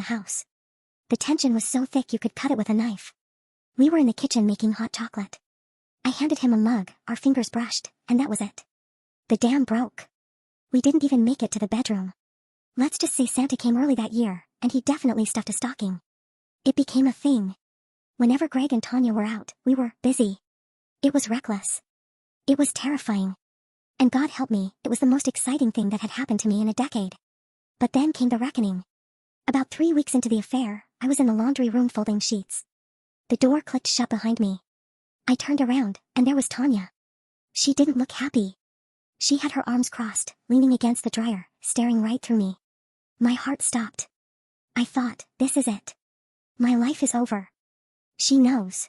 the house. The tension was so thick you could cut it with a knife. We were in the kitchen making hot chocolate. I handed him a mug, our fingers brushed, and that was it. The dam broke. We didn't even make it to the bedroom. Let's just say Santa came early that year, and he definitely stuffed a stocking. It became a thing. Whenever Greg and Tanya were out, we were busy. It was reckless. It was terrifying. And God help me, it was the most exciting thing that had happened to me in a decade. But then came the reckoning. About 3 weeks into the affair, I was in the laundry room folding sheets. The door clicked shut behind me. I turned around, and there was Tanya. She didn't look happy. She had her arms crossed, leaning against the dryer, staring right through me. My heart stopped. I thought, this is it. My life is over. She knows.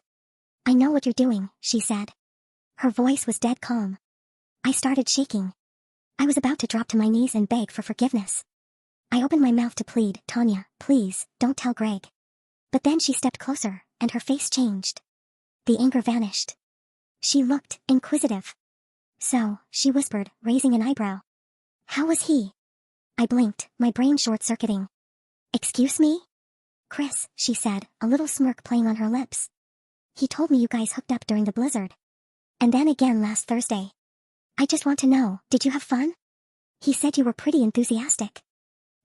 I know what you're doing, she said. Her voice was dead calm. I started shaking. I was about to drop to my knees and beg for forgiveness. I opened my mouth to plead, Tanya, please, don't tell Greg. But then she stepped closer, and her face changed. The anger vanished. She looked inquisitive. So, she whispered, raising an eyebrow. How was he? I blinked, my brain short-circuiting. Excuse me? Chris, she said, a little smirk playing on her lips. He told me you guys hooked up during the blizzard. And then again last Thursday. I just want to know, did you have fun? He said you were pretty enthusiastic.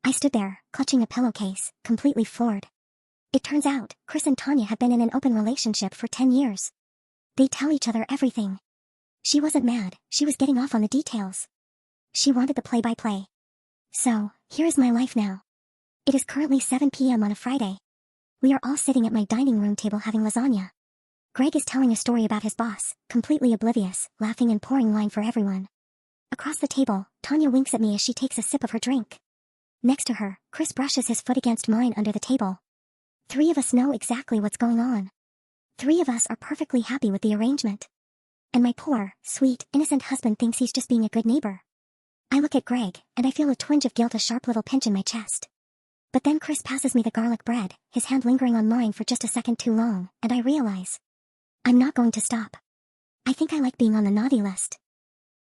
I stood there, clutching a pillowcase, completely floored. It turns out, Chris and Tanya have been in an open relationship for 10 years. They tell each other everything. She wasn't mad, she was getting off on the details. She wanted the play-by-play. So, here is my life now. It is currently 7 p.m. on a Friday. We are all sitting at my dining room table having lasagna. Greg is telling a story about his boss, completely oblivious, laughing and pouring wine for everyone. Across the table, Tanya winks at me as she takes a sip of her drink. Next to her, Chris brushes his foot against mine under the table. 3 of us know exactly what's going on. 3 of us are perfectly happy with the arrangement. And my poor, sweet, innocent husband thinks he's just being a good neighbor. I look at Greg, and I feel a twinge of guilt, a sharp little pinch in my chest. But then Chris passes me the garlic bread, his hand lingering on mine for just a second too long, and I realize. I'm not going to stop. I think I like being on the naughty list.